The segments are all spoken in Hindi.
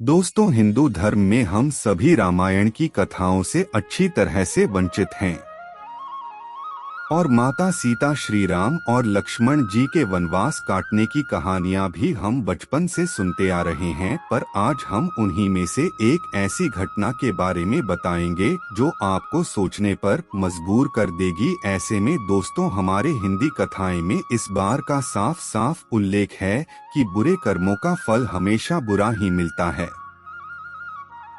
दोस्तों, हिंदू धर्म में हम सभी रामायण की कथाओं से अच्छी तरह से वंचित हैं और माता सीता, श्री राम और लक्ष्मण जी के वनवास काटने की कहानियां भी हम बचपन से सुनते आ रहे हैं। पर आज हम उन्हीं में से एक ऐसी घटना के बारे में बताएंगे जो आपको सोचने पर मजबूर कर देगी। ऐसे में दोस्तों, हमारे हिंदी कथाएं में इस बार का साफ साफ उल्लेख है कि बुरे कर्मों का फल हमेशा बुरा ही मिलता है,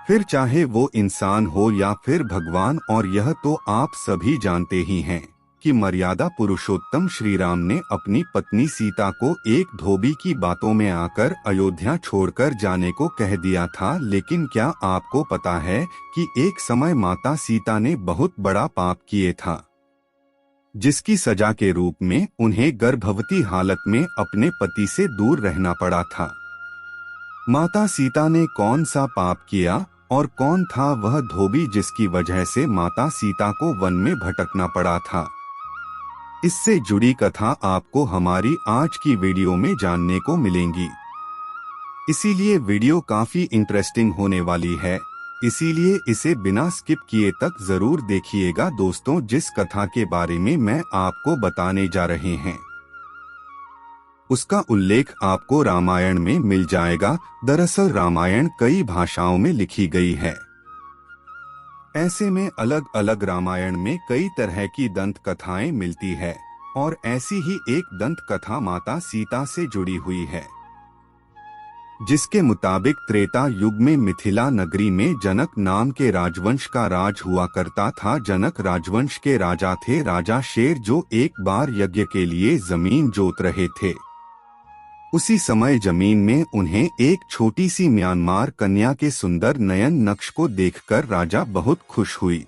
फिर चाहे वो इंसान हो या फिर भगवान। और यह तो आप सभी जानते ही हैं कि मर्यादा पुरुषोत्तम श्री राम ने अपनी पत्नी सीता को एक धोबी की बातों में आकर अयोध्या छोड़कर जाने को कह दिया था। लेकिन क्या आपको पता है कि एक समय माता सीता ने बहुत बड़ा पाप किए था, जिसकी सजा के रूप में उन्हें गर्भवती हालत में अपने पति से दूर रहना पड़ा था। माता सीता ने कौन सा पाप किया और कौन था वह धोबी जिसकी वजह से माता सीता को वन में भटकना पड़ा था? इससे जुड़ी कथा आपको हमारी आज की वीडियो में जानने को मिलेंगी। इसीलिए वीडियो काफी इंटरेस्टिंग होने वाली है, इसीलिए इसे बिना स्किप किए तक जरूर देखिएगा। दोस्तों, जिस कथा के बारे में मैं आपको बताने जा रहे हैं उसका उल्लेख आपको रामायण में मिल जाएगा। दरअसल रामायण कई भाषाओं में लिखी गई है। ऐसे में अलग अलग रामायण में कई तरह की दंत कथाएं मिलती है और ऐसी ही एक दंत कथा माता सीता से जुड़ी हुई है, जिसके मुताबिक त्रेता युग में मिथिला नगरी में जनक नाम के राजवंश का राज हुआ करता था। जनक राजवंश के राजा थे राजा शेर, जो एक बार यज्ञ के लिए जमीन जोत रहे थे। उसी समय जमीन में उन्हें एक छोटी सी म्यांमार कन्या के सुंदर नयन नक्श को देखकर राजा बहुत खुश हुई।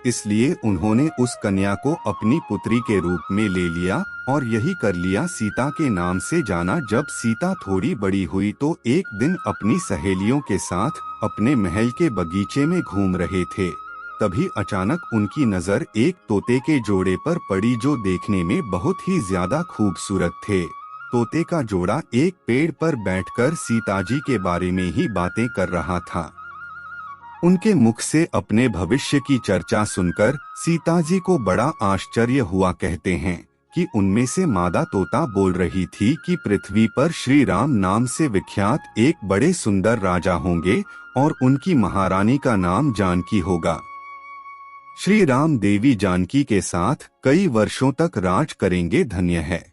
इसलिए उन्होंने उस कन्या को अपनी पुत्री के रूप में ले लिया और यही कर लिया सीता के नाम से जाना। जब सीता थोड़ी बड़ी हुई तो एक दिन अपनी सहेलियों के साथ अपने महल के बगीचे में घूम रहे थे। तभी अचानक उनकी नजर एक तोते के जोड़े पर पड़ी, जो देखने में बहुत ही ज्यादा खूबसूरत थे। तोते का जोड़ा एक पेड़ पर बैठकर सीताजी के बारे में ही बातें कर रहा था। उनके मुख से अपने भविष्य की चर्चा सुनकर सीताजी को बड़ा आश्चर्य हुआ। कहते हैं कि उनमें से मादा तोता बोल रही थी कि पृथ्वी पर श्री राम नाम से विख्यात एक बड़े सुंदर राजा होंगे और उनकी महारानी का नाम जानकी होगा। श्री राम देवी जानकी के साथ कई वर्षों तक राज करेंगे। धन्य है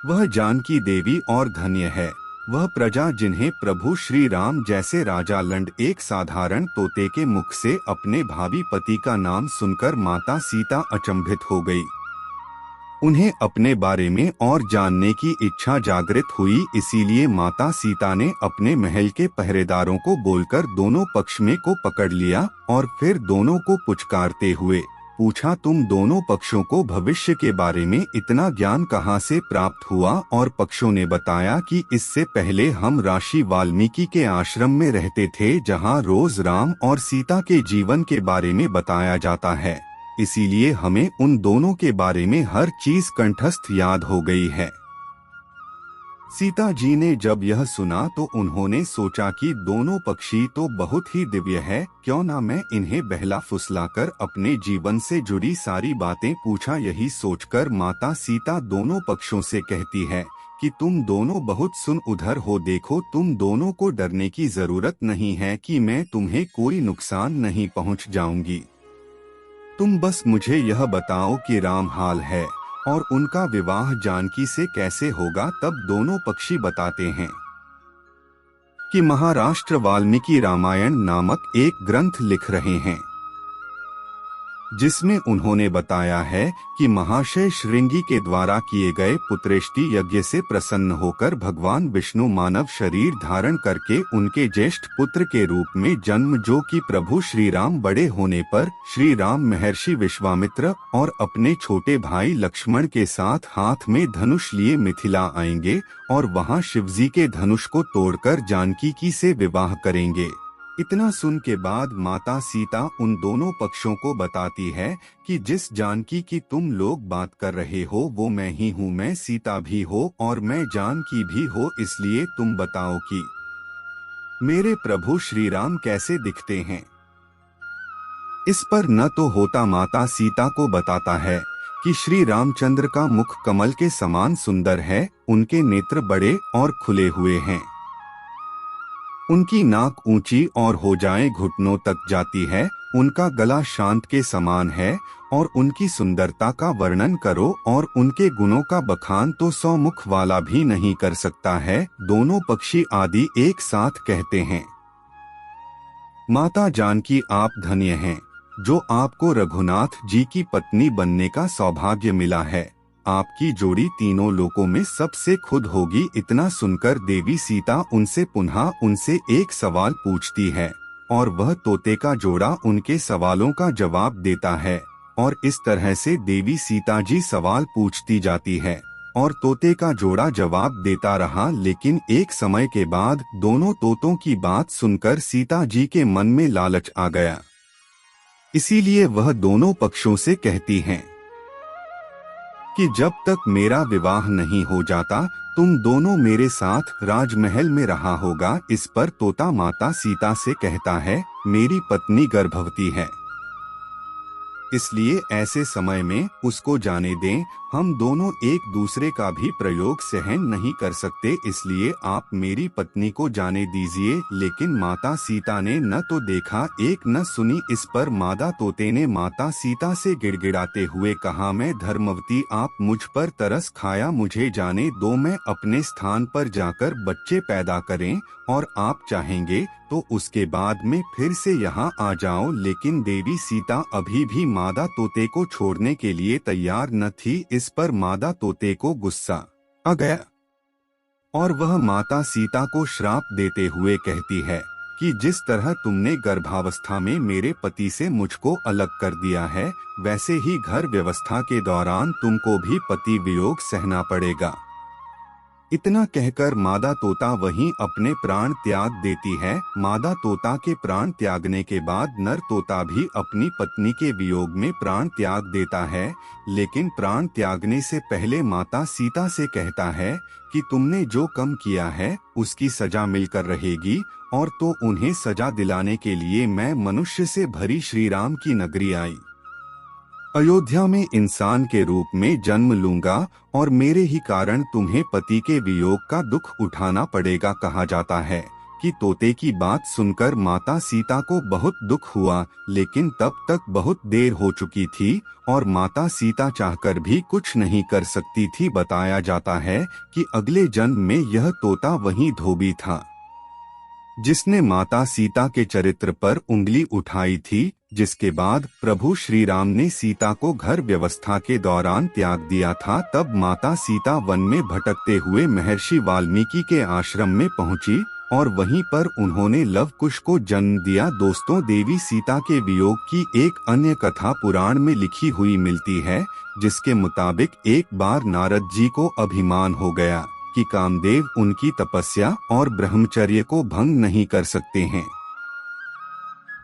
वह जानकी देवी और धन्य है वह प्रजा जिन्हें प्रभु श्री राम जैसे राजा लंड। एक साधारण तोते के मुख से अपने भावी पति का नाम सुनकर माता सीता अचंभित हो गई। उन्हें अपने बारे में और जानने की इच्छा जागृत हुई। इसीलिए माता सीता ने अपने महल के पहरेदारों को बोलकर दोनों पक्ष में को पकड़ लिया और फिर दोनों को पुचकारते हुए पूछा, तुम दोनों पक्षों को भविष्य के बारे में इतना ज्ञान कहाँ से प्राप्त हुआ? और पक्षों ने बताया कि इससे पहले हम ऋषि वाल्मीकि के आश्रम में रहते थे, जहाँ रोज राम और सीता के जीवन के बारे में बताया जाता है। इसीलिए हमें उन दोनों के बारे में हर चीज कंठस्थ याद हो गई है। सीता जी ने जब यह सुना तो उन्होंने सोचा कि दोनों पक्षी तो बहुत ही दिव्य है, क्यों ना मैं इन्हें बहला फुसलाकर अपने जीवन से जुड़ी सारी बातें पूछा। यही सोचकर माता सीता दोनों पक्षों से कहती है कि तुम दोनों बहुत सुन उधर हो देखो, तुम दोनों को डरने की जरूरत नहीं है कि मैं तुम्हें कोई नुकसान नहीं पहुंच जाऊंगी। तुम बस मुझे यह बताओ कि राम हाल है और उनका विवाह जानकी से कैसे होगा। तब दोनों पक्षी बताते हैं कि महाराष्ट्र वाल्मीकि रामायण नामक एक ग्रंथ लिख रहे हैं, जिसमें उन्होंने बताया है कि महाशय श्रृंगी के द्वारा किए गए पुत्रेष्टि यज्ञ से प्रसन्न होकर भगवान विष्णु मानव शरीर धारण करके उनके ज्येष्ठ पुत्र के रूप में जन्म, जो कि प्रभु श्री राम बड़े होने पर श्री राम महर्षि विश्वामित्र और अपने छोटे भाई लक्ष्मण के साथ हाथ में धनुष लिए मिथिला आएंगे और वहां शिवजी के धनुष को तोड़कर जानकी से विवाह करेंगे। इतना सुन के बाद माता सीता उन दोनों पक्षों को बताती है कि जिस जानकी की तुम लोग बात कर रहे हो वो मैं ही हूँ, मैं सीता भी हो और मैं जानकी भी हो। इसलिए तुम बताओ कि मेरे प्रभु श्री राम कैसे दिखते हैं। इस पर न तो होता माता सीता को बताता है कि श्री रामचंद्र का मुख कमल के समान सुंदर है, उनके नेत्र बड़े और खुले हुए हैं, उनकी नाक ऊंची और हो जाए घुटनों तक जाती है, उनका गला शांत के समान है और उनकी सुंदरता का वर्णन करो और उनके गुणों का बखान तो 100 मुख वाला भी नहीं कर सकता है। दोनों पक्षी आदि एक साथ कहते हैं, माता जानकी आप धन्य हैं, जो आपको रघुनाथ जी की पत्नी बनने का सौभाग्य मिला है। आपकी जोड़ी तीनों लोकों में सबसे खुद होगी। इतना सुनकर देवी सीता उनसे एक सवाल पूछती है और वह तोते का जोड़ा उनके सवालों का जवाब देता है और इस तरह से देवी सीता जी सवाल पूछती जाती है और तोते का जोड़ा जवाब देता रहा। लेकिन एक समय के बाद दोनों तोतों की बात सुनकर सीता जी के मन में लालच आ गया, इसीलिए वह दोनों पक्षों से कहती हैं कि जब तक मेरा विवाह नहीं हो जाता तुम दोनों मेरे साथ राजमहल में रहा होगा। इस पर तोता माता सीता से कहता है, मेरी पत्नी गर्भवती है, इसलिए ऐसे समय में उसको जाने दें। हम दोनों एक दूसरे का भी प्रयोग सहन नहीं कर सकते, इसलिए आप मेरी पत्नी को जाने दीजिए। लेकिन माता सीता ने न तो देखा एक न सुनी। इस पर मादा तोते ने माता सीता से गिड़गिड़ाते हुए कहा, मैं धर्मवती, आप मुझ पर तरस खाया, मुझे जाने दो, मैं अपने स्थान पर जाकर बच्चे पैदा करें और आप चाहेंगे तो उसके बाद में फिर से यहाँ आ जाओ। लेकिन देवी सीता अभी भी मादा तोते को छोड़ने के लिए तैयार न थी। इस पर मादा तोते को गुस्सा आ गया और वह माता सीता को श्राप देते हुए कहती है कि जिस तरह तुमने गर्भावस्था में मेरे पति से मुझको अलग कर दिया है, वैसे ही घर व्यवस्था के दौरान तुमको भी पति वियोग सहना पड़ेगा। इतना कहकर मादा तोता वहीं अपने प्राण त्याग देती है। मादा तोता के प्राण त्यागने के बाद नर तोता भी अपनी पत्नी के वियोग में प्राण त्याग देता है, लेकिन प्राण त्यागने से पहले माता सीता से कहता है कि तुमने जो कम किया है उसकी सजा मिलकर रहेगी, और तो उन्हें सजा दिलाने के लिए मैं मनुष्य से भरी श्री राम की नगरी आई, अयोध्या में इंसान के रूप में जन्म लूंगा और मेरे ही कारण तुम्हें पति के वियोग का दुख उठाना पड़ेगा। कहा जाता है कि तोते की बात सुनकर माता सीता को बहुत दुख हुआ, लेकिन तब तक बहुत देर हो चुकी थी और माता सीता चाहकर भी कुछ नहीं कर सकती थी। बताया जाता है कि अगले जन्म में यह तोता वही धोबी था जिसने माता सीता के चरित्र पर उंगली उठाई थी, जिसके बाद प्रभु श्री राम ने सीता को घर व्यवस्था के दौरान त्याग दिया था। तब माता सीता वन में भटकते हुए महर्षि वाल्मीकि के आश्रम में पहुंची और वहीं पर उन्होंने लव कुश को जन्म दिया। दोस्तों, देवी सीता के वियोग की एक अन्य कथा पुराण में लिखी हुई मिलती है, जिसके मुताबिक एक बार नारद जी को अभिमान हो गया कि कामदेव उनकी तपस्या और ब्रह्मचर्य को भंग नहीं कर सकते हैं।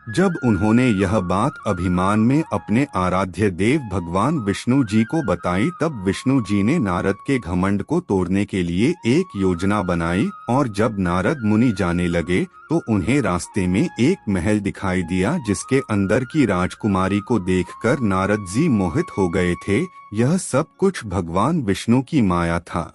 जब उन्होंने यह बात अभिमान में अपने आराध्य देव भगवान विष्णु जी को बताई, तब विष्णु जी ने नारद के घमंड को तोड़ने के लिए एक योजना बनाई और जब नारद मुनि जाने लगे तो उन्हें रास्ते में एक महल दिखाई दिया, जिसके अंदर की राजकुमारी को देखकर नारद जी मोहित हो गए थे। यह सब कुछ भगवान विष्णु की माया था,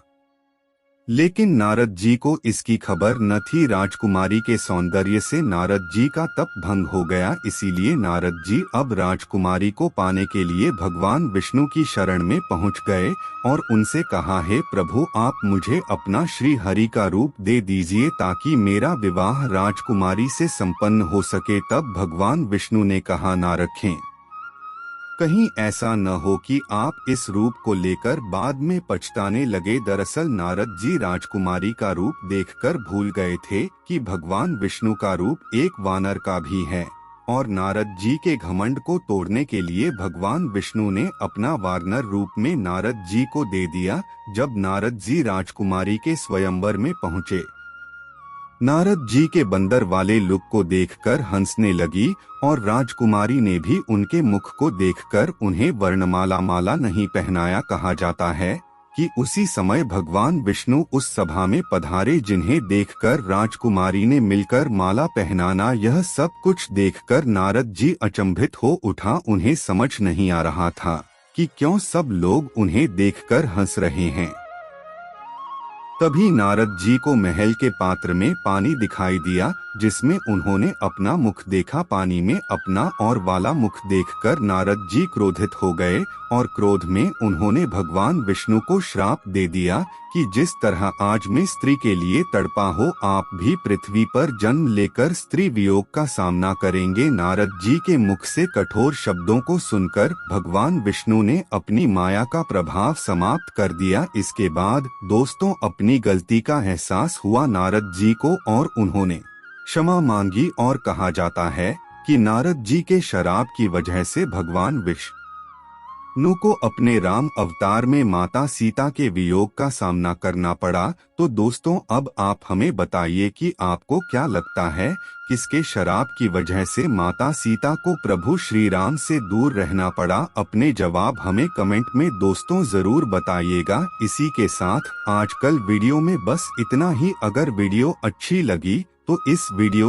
लेकिन नारद जी को इसकी खबर न थी। राजकुमारी के सौंदर्य से नारद जी का तप भंग हो गया, इसीलिए नारद जी अब राजकुमारी को पाने के लिए भगवान विष्णु की शरण में पहुंच गए और उनसे कहा, हे प्रभु, आप मुझे अपना श्री हरि का रूप दे दीजिए ताकि मेरा विवाह राजकुमारी से संपन्न हो सके। तब भगवान विष्णु ने कहा, ना रखें, कहीं ऐसा न हो कि आप इस रूप को लेकर बाद में पछताने लगे। दरअसल नारद जी राजकुमारी का रूप देखकर भूल गए थे कि भगवान विष्णु का रूप एक वानर का भी है, और नारद जी के घमंड को तोड़ने के लिए भगवान विष्णु ने अपना वानर रूप में नारद जी को दे दिया। जब नारद जी राजकुमारी के स्वयंवर में पहुँचे, नारद जी के बंदर वाले लुक को देखकर हंसने लगी और राजकुमारी ने भी उनके मुख को देखकर उन्हें वर्णमाला माला नहीं पहनाया। कहा जाता है कि उसी समय भगवान विष्णु उस सभा में पधारे, जिन्हें देखकर राजकुमारी ने मिलकर माला पहनाना। यह सब कुछ देखकर नारद जी अचंभित हो उठा। उन्हें समझ नहीं आ रहा था कि क्यों सब लोग उन्हें देखकर हंस रहे हैं। तभी नारद जी को महल के पात्र में पानी दिखाई दिया, जिसमें उन्होंने अपना मुख देखा। पानी में अपना और वाला मुख देखकर नारद जी क्रोधित हो गए और क्रोध में उन्होंने भगवान विष्णु को श्राप दे दिया कि जिस तरह आज मैं स्त्री के लिए तड़पा हो, आप भी पृथ्वी पर जन्म लेकर स्त्री वियोग का सामना करेंगे। नारद जी के मुख से कठोर शब्दों को सुनकर भगवान विष्णु ने अपनी माया का प्रभाव समाप्त कर दिया। इसके बाद दोस्तों अपनी गलती का एहसास हुआ नारद जी को और उन्होंने क्षमा मांगी और कहा जाता है कि नारद जी के श्राप की वजह से भगवान विष्णु को अपने राम अवतार में माता सीता के वियोग का सामना करना पड़ा। तो दोस्तों अब आप हमें बताइए कि आपको क्या लगता है, किसके श्राप की वजह से माता सीता को प्रभु श्री राम से दूर रहना पड़ा? अपने जवाब हमें कमेंट में दोस्तों जरूर बताइएगा। इसी के साथ आजकल वीडियो में बस इतना ही। अगर वीडियो अच्छी लगी तो इस वीडियो